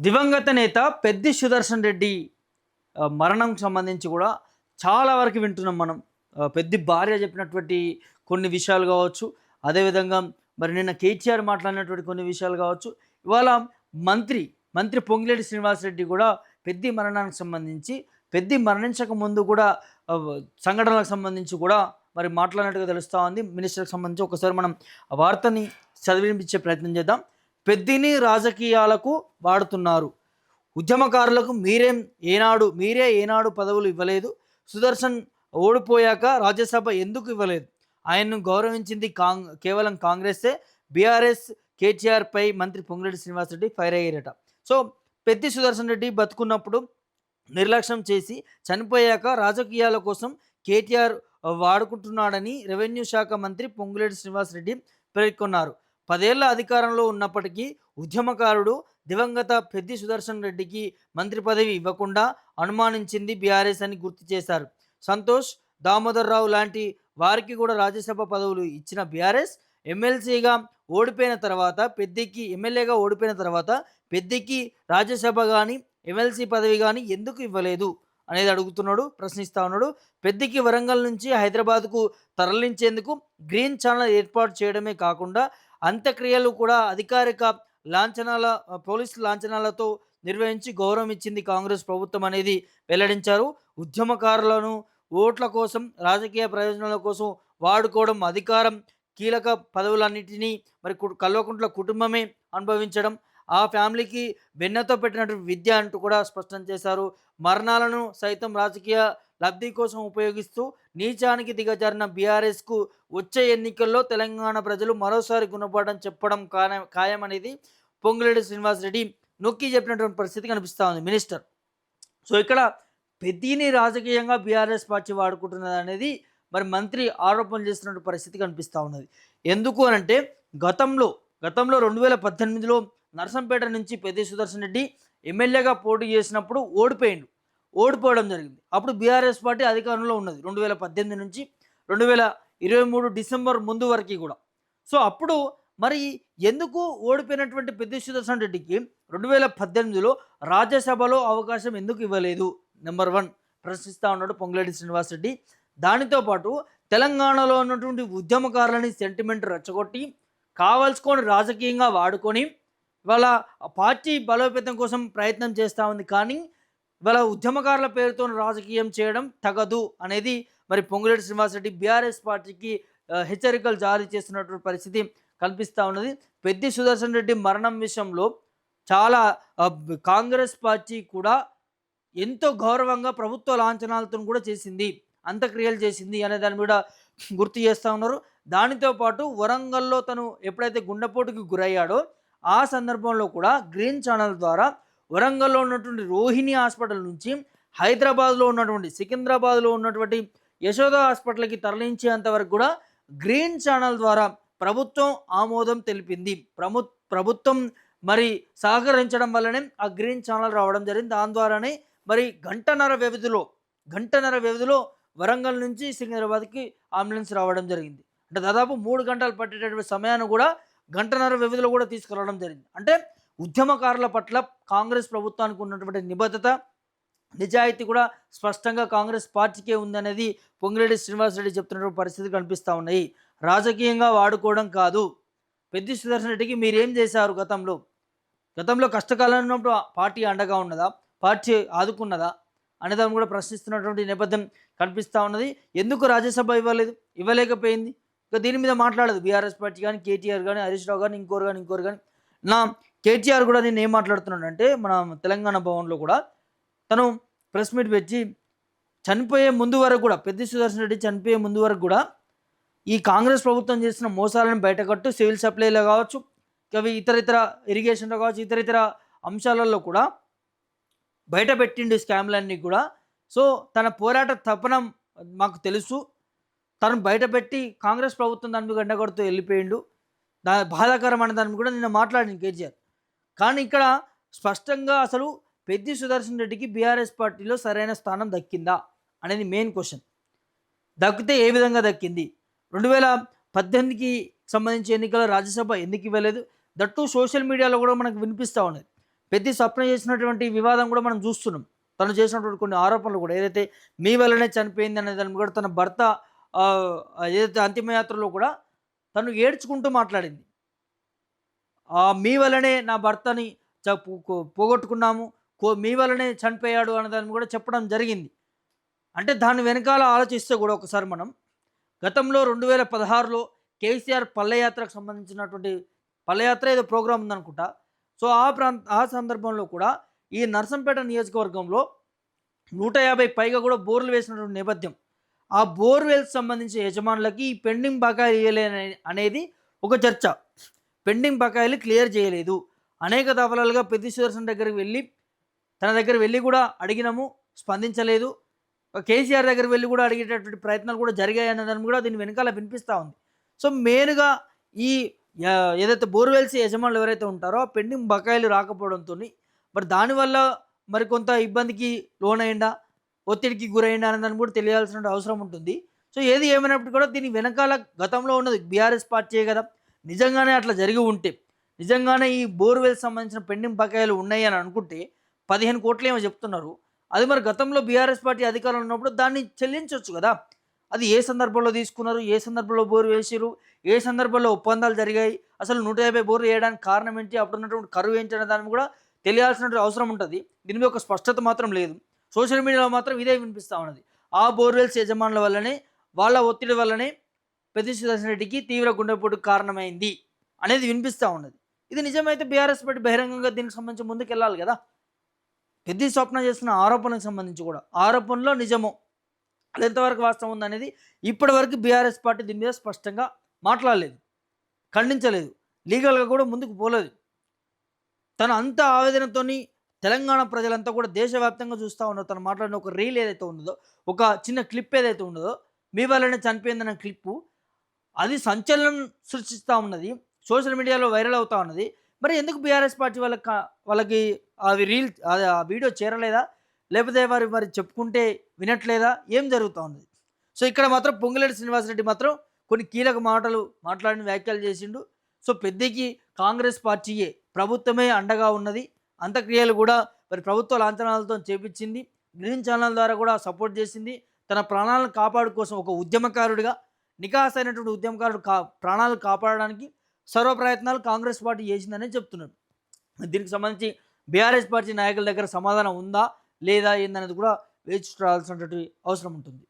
దివంగత నేత పెద్ది సుదర్శన్ రెడ్డి మరణం సంబంధించి కూడా చాలా వరకు వింటున్నాం మనం. పెద్ది భార్య చెప్పినటువంటి కొన్ని విషయాలు కావచ్చు, అదేవిధంగా మరి నిన్న కేటీఆర్ మాట్లాడినటువంటి కొన్ని విషయాలు కావచ్చు. ఇవాళ మంత్రి మంత్రి పొంగిలేటి శ్రీనివాసరెడ్డి కూడా పెద్ది మరణానికి సంబంధించి, పెద్ది మరణించక ముందు కూడా సంఘటనలకు సంబంధించి కూడా మరి మాట్లాడినట్టుగా తెలుస్తూ ఉంది. మినిస్టర్కి సంబంధించి ఒకసారి మనం ఆ వార్తని చదివినిపించే ప్రయత్నం చేద్దాం. పెద్దిని రాజకీయాలకు వాడుతున్నారు. ఉద్యమకారులకు మీరే ఏనాడు పదవులు ఇవ్వలేదు. సుదర్శన్ ఓడిపోయాక రాజ్యసభ ఎందుకు ఇవ్వలేదు? ఆయన్ను గౌరవించింది కేవలం కాంగ్రెస్సే. బీఆర్ఎస్ కేటీఆర్పై మంత్రి పొంగులేటి శ్రీనివాసరెడ్డి ఫైర్ అయ్యారట. సో పెద్ది సుదర్శన్ రెడ్డి బతుకున్నప్పుడు నిర్లక్ష్యం చేసి చనిపోయాక రాజకీయాల కోసం కేటీఆర్ వాడుకుంటున్నాడని రెవెన్యూ శాఖ మంత్రి పొంగులేటి శ్రీనివాసరెడ్డి పేర్కొన్నారు. 10 ఏళ్ల అధికారంలో ఉన్నప్పటికీ ఉద్యమకారుడు దివంగత పెద్ది సుదర్శన్ రెడ్డికి మంత్రి పదవి ఇవ్వకుండా అనుమానించింది బీఆర్ఎస్ అని గుర్తు చేశారు. సంతోష్, దామోదర్ రావు లాంటి వారికి కూడా రాజ్యసభ పదవులు ఇచ్చిన బీఆర్ఎస్ ఎమ్మెల్యేగా ఓడిపోయిన తర్వాత పెద్దికి రాజ్యసభ కానీ ఎమ్మెల్సీ పదవి కానీ ఎందుకు ఇవ్వలేదు అనేది ప్రశ్నిస్తూ ఉన్నాడు. పెద్దికి వరంగల్ నుంచి హైదరాబాద్కు తరలించేందుకు గ్రీన్ ఛానల్ ఏర్పాటు చేయడమే కాకుండా అంత్యక్రియలు కూడా అధికారిక పోలీసు లాంఛనాలతో నిర్వహించి గౌరవం ఇచ్చింది కాంగ్రెస్ ప్రభుత్వం అనేది వెల్లడించారు. ఉద్యమకారులను ఓట్ల కోసం, రాజకీయ ప్రయోజనాల కోసం వాడుకోవడం, అధికారం, కీలక పదవులన్నిటినీ మరి కల్వకుంట్ల కుటుంబమే అనుభవించడం, ఆ ఫ్యామిలీకి వెన్నతో పెట్టినటువంటి విద్య అంటూ కూడా స్పష్టం చేశారు. మరణాలను సైతం రాజకీయ లబ్ధి కోసం ఉపయోగిస్తూ నీచానికి దిగజారిన బీఆర్ఎస్కు వచ్చే ఎన్నికల్లో తెలంగాణ ప్రజలు మరోసారి గుణపాఠం చెప్పడం ఖాయమనేది పొంగులేటి శ్రీనివాసరెడ్డి నొక్కి చెప్పినటువంటి పరిస్థితి కనిపిస్తూ ఉంది మినిస్టర్. సో ఇక్కడ పెద్దిని రాజకీయంగా బీఆర్ఎస్ పార్టీ వాడుకుంటున్నది అనేది మరి మంత్రి ఆరోపణలు చేస్తున్నటువంటి పరిస్థితి కనిపిస్తూ ఉన్నది. ఎందుకు అనంటే గతంలో 2018లో నర్సంపేట నుంచి పెద్ది సుదర్శన్ రెడ్డి ఎమ్మెల్యేగా పోటీ చేసినప్పుడు ఓడిపోవడం జరిగింది. అప్పుడు బీఆర్ఎస్ పార్టీ అధికారంలో ఉన్నది 2018 నుంచి 2023 డిసెంబర్ ముందు వరకు కూడా. సో అప్పుడు మరి ఎందుకు ఓడిపోయినటువంటి పెద్ది సుదర్శన్ రెడ్డికి 2018లో రాజ్యసభలో అవకాశం ఎందుకు ఇవ్వలేదు? నెంబర్ 1 ప్రశ్నిస్తూ ఉన్నాడు పొంగులేటి శ్రీనివాసరెడ్డి. దానితో పాటు తెలంగాణలో ఉన్నటువంటి ఉద్యమకారులని సెంటిమెంట్ రెచ్చగొట్టి కావాల్సుకొని రాజకీయంగా వాడుకొని ఇవాళ పార్టీ బలోపేతం కోసం ప్రయత్నం చేస్తూ ఉంది. కానీ ఇవాళ ఉద్యమకారుల పేరుతో రాజకీయం చేయడం తగదు అనేది మరి పొంగులేటి శ్రీనివాసరెడ్డి బీఆర్ఎస్ పార్టీకి హెచ్చరికలు జారీ చేస్తున్నటువంటి పరిస్థితి కనిపిస్తూ ఉన్నది. పెద్ది సుదర్శన్ రెడ్డి మరణం విషయంలో చాలా కాంగ్రెస్ పార్టీ కూడా ఎంతో గౌరవంగా ప్రభుత్వ లాంఛనాలతో కూడా చేసింది, అంత్యక్రియలు చేసింది అనే దాన్ని కూడా గుర్తు చేస్తూ ఉన్నారు. దానితో పాటు వరంగల్లో తను ఎప్పుడైతే గుండెపోటుకి గురయ్యాడో ఆ సందర్భంలో కూడా గ్రీన్ ఛానల్ ద్వారా వరంగల్లో ఉన్నటువంటి రోహిణి హాస్పిటల్ నుంచి సికింద్రాబాద్లో ఉన్నటువంటి యశోద హాస్పిటల్కి తరలించేంత వరకు కూడా గ్రీన్ ఛానల్ ద్వారా ప్రభుత్వం ఆమోదం తెలిపింది. ప్రభుత్వం మరి సహకరించడం వల్లనే ఆ గ్రీన్ ఛానల్ రావడం జరిగింది. దాని ద్వారానే మరి గంటన్నర వ్యవధిలో వరంగల్ నుంచి సికింద్రాబాద్కి అంబులెన్స్ రావడం జరిగింది. అంటే దాదాపు 3 గంటలు పట్టేటటువంటి సమయాన్ని కూడా గంటన్నర వ్యవధిలో కూడా తీసుకురావడం జరిగింది. అంటే ఉద్యమకారుల పట్ల కాంగ్రెస్ ప్రభుత్వానికి ఉన్నటువంటి నిబద్ధత, నిజాయితీ కూడా స్పష్టంగా కాంగ్రెస్ పార్టీకే ఉందనేది పొంగులేటి శ్రీనివాసరెడ్డి చెప్తున్నటువంటి పరిస్థితి కనిపిస్తూ ఉన్నాయి. రాజకీయంగా వాడుకోవడం కాదు. పెద్ది సుదర్శన్ రెడ్డికి మీరేం చేశారు? గతంలో కష్టకాలంలో ఉన్నప్పుడు పార్టీ అండగా ఉన్నదా? పార్టీ ఆదుకున్నదా అనేదాన్ని కూడా ప్రశ్నిస్తున్నటువంటి నేపథ్యం కనిపిస్తూ ఉన్నది. ఎందుకు రాజ్యసభ ఇవ్వలేకపోయింది? ఇక దీని మీద మాట్లాడదు బీఆర్ఎస్ పార్టీ కానీ, కేటీఆర్ కానీ, హరీష్ రావు కానీ, ఇంకోరు కానీ. కేటీఆర్ కూడా నేను ఏం మాట్లాడుతున్నాడంటే మన తెలంగాణ భవన్లో కూడా తను ప్రెస్ మీట్ పెట్టి చనిపోయే ముందు వరకు కూడా పెద్ది సుదర్శన్ రెడ్డి చనిపోయే ముందు వరకు కూడా ఈ కాంగ్రెస్ ప్రభుత్వం చేసిన మోసాలను బయటకట్టు సివిల్ సప్లైలో కావచ్చు, అవి ఇతర ఇరిగేషన్లో కావచ్చు, ఇతర అంశాలలో కూడా బయట పెట్టిండు స్కామ్లన్నీ కూడా. సో తన పోరాట తపనం మాకు తెలుసు. తను బయటపెట్టి కాంగ్రెస్ ప్రభుత్వం దాని మీద గండగొడుతూ వెళ్ళిపోయిండు. బాధాకరం అనే దాన్ని కూడా నిన్న మాట్లాడింది కేటీఆర్. కానీ ఇక్కడ స్పష్టంగా అసలు పెద్ది సుదర్శన్ రెడ్డికి బీఆర్ఎస్ పార్టీలో సరైన స్థానం దక్కిందా అనేది మెయిన్ క్వశ్చన్. దక్కితే ఏ విధంగా దక్కింది? 2018కి సంబంధించి ఎన్నికల రాజ్యసభ ఎందుకు ఇవ్వలేదు? దట్టు సోషల్ మీడియాలో కూడా మనకు వినిపిస్తూ ఉన్నది. పెద్ది స్వప్న చేసినటువంటి వివాదం కూడా మనం చూస్తున్నాం. తను చేసినటువంటి కొన్ని ఆరోపణలు కూడా ఏదైతే మీ వల్లనే చనిపోయింది అనే దాన్ని కూడా తన భర్త ఏదైతే అంతిమయాత్రలో కూడా తను ఏడ్చుకుంటూ మాట్లాడింది. మీ వల్లనే నా భర్తని చ పో కొ పోగొట్టుకున్నాము. మీ వల్లనే చనిపోయాడు అన్నదాన్ని కూడా చెప్పడం జరిగింది. అంటే దాని వెనకాల ఆలోచిస్తే కూడా ఒకసారి మనం గతంలో 2016లో కేసీఆర్ పల్లెయాత్రకు సంబంధించినటువంటి పల్లెయాత్ర ఏదో ప్రోగ్రామ్ ఉందనుకుంటా. సో, ఆ సందర్భంలో కూడా ఈ నర్సంపేట నియోజకవర్గంలో 150 పైగా కూడా బోర్లు వేసినటువంటి నేపథ్యం. ఆ బోర్‌వెల్స్ సంబంధించిన యజమానులకి ఈ పెండింగ్ బకాయిలు అనేది ఒక చర్చ. పెండింగ్ బకాయిలు క్లియర్ చేయలేదు. అనేక దఫాలుగా పెద్ది సుదర్శన్ దగ్గరికి వెళ్లి, తన దగ్గర వెళ్లి కూడా అడిగినాము, స్పందించలేదు. కేసీఆర్ దగ్గరికి వెళ్లి కూడా అడిగేటటువంటి ప్రయత్నాలు కూడా జరిగాయన్నదాన్ని కూడా దీని వెనకాల వినిపిస్తా ఉంది. సో, మెయిన్‌గా ఈ ఏదైతే బోర్‌వెల్స్ యజమానులు ఎవరైతే ఉంటారో ఆ పెండింగ్ బకాయిలు రాకపోవడంతోని మరి దానివల్ల మరికొంత ఇబ్బందికి లోనయిండా, ఒత్తిడికి గురయిండా అనే దాన్ని కూడా తెలియాల్సిన అవసరం ఉంటుంది. సో, ఏది ఏమైనప్పటికీ కూడా దీని వెనకాల గతంలో ఉన్నది బీఆర్ఎస్ పార్టీయే కదా! నిజంగానే అట్లా జరిగి ఉంటే, నిజంగానే ఈ బోర్‌వెల్స్ సంబంధించిన పెండింగ్ బకాయిలు ఉన్నాయి అని అనుకుంటే 15 కోట్లు ఏమో చెప్తున్నారు. అది మరి గతంలో బీఆర్ఎస్ పార్టీ అధికారంలో ఉన్నప్పుడు దాన్ని చెల్లించొచ్చు కదా! అది ఏ సందర్భంలో తీసుకున్నారు? ఏ సందర్భంలో బోర్ వేసిర్రు? ఏ సందర్భంలో ఒప్పందాలు జరిగాయి? అసలు 150 బోర్లు వేయడానికి కారణం ఏంటి? అప్పుడున్నటువంటి కరువు ఏంటి అనే దాన్ని కూడా తెలియాల్సినటువంటి అవసరం ఉంటది. దీని మీద ఒక స్పష్టత మాత్రం లేదు. సోషల్ మీడియాలో మాత్రం ఇదే వినిపిస్తా ఉన్నది. ఆ బోర్‌వెల్స్ యజమానుల వల్లనే, వాళ్ళ ఒత్తిడి వల్లనే పెద్ది సుదర్శన్ రెడ్డికి తీవ్ర గుండెపోటుకు కారణమైంది అనేది వినిపిస్తా ఉన్నది. ఇది నిజమైతే బీఆర్ఎస్ పార్టీ బహిరంగంగా దీనికి సంబంధించి ముందుకెళ్ళాలి కదా! పెద్ది స్వప్న చేస్తున్న ఆరోపణలకు సంబంధించి కూడా ఆరోపణలో నిజమో అది ఎంతవరకు వాస్తవం ఉందనేది ఇప్పటివరకు బీఆర్ఎస్ పార్టీ దీని మీద స్పష్టంగా మాట్లాడలేదు, ఖండించలేదు, లీగల్గా కూడా ముందుకు పోలేదు. తను అంత ఆవేదనతోని తెలంగాణ ప్రజలంతా కూడా దేశవ్యాప్తంగా చూస్తూ ఉన్నారు. తను మాట్లాడిన ఒక రీల్ ఏదైతే ఉన్నదో, ఒక చిన్న క్లిప్ ఏదైతే ఉన్నదో, మీ వల్లనే చనిపోయిందన్న క్లిప్పు అది సంచలనం సృష్టిస్తూ ఉన్నది. సోషల్ మీడియాలో వైరల్ అవుతా ఉన్నది. మరి ఎందుకు బీఆర్ఎస్ పార్టీ వాళ్ళకి అవి ఆ వీడియో చేరలేదా? లేకపోతే వారు మరి చెప్పుకుంటే వినట్లేదా? ఏం జరుగుతా ఉన్నది? సో, ఇక్కడ మాత్రం పొంగులేటి శ్రీనివాసరెడ్డి మాత్రం కొన్ని కీలక మాటలు మాట్లాడిన వ్యాఖ్యలు చేసిండు. సో, పెద్దికి కాంగ్రెస్ పార్టీయే, ప్రభుత్వమే అండగా ఉన్నది. అంత్యక్రియలు కూడా మరి ప్రభుత్వ లాంఛనాలతో చేపించింది. గ్రీన్ ఛానల్ ద్వారా కూడా సపోర్ట్ చేసింది. తన ప్రాణాలను కాపాడు కోసం ఒక ఉద్యమకారుడిగా, నికాసైనటువంటి ఉద్యమకారుడు ప్రాణాలు కాపాడడానికి సర్వ ప్రయత్నాలు కాంగ్రెస్ పార్టీ చేసిందనే చెప్తున్నారు. దీనికి సంబంధించి బీఆర్ఎస్ పార్టీ నాయకుల దగ్గర సమాధానం ఉందా? లేదా? ఏందనేది కూడా వేచి చూడాల్సినటువంటి అవసరం ఉంటుంది.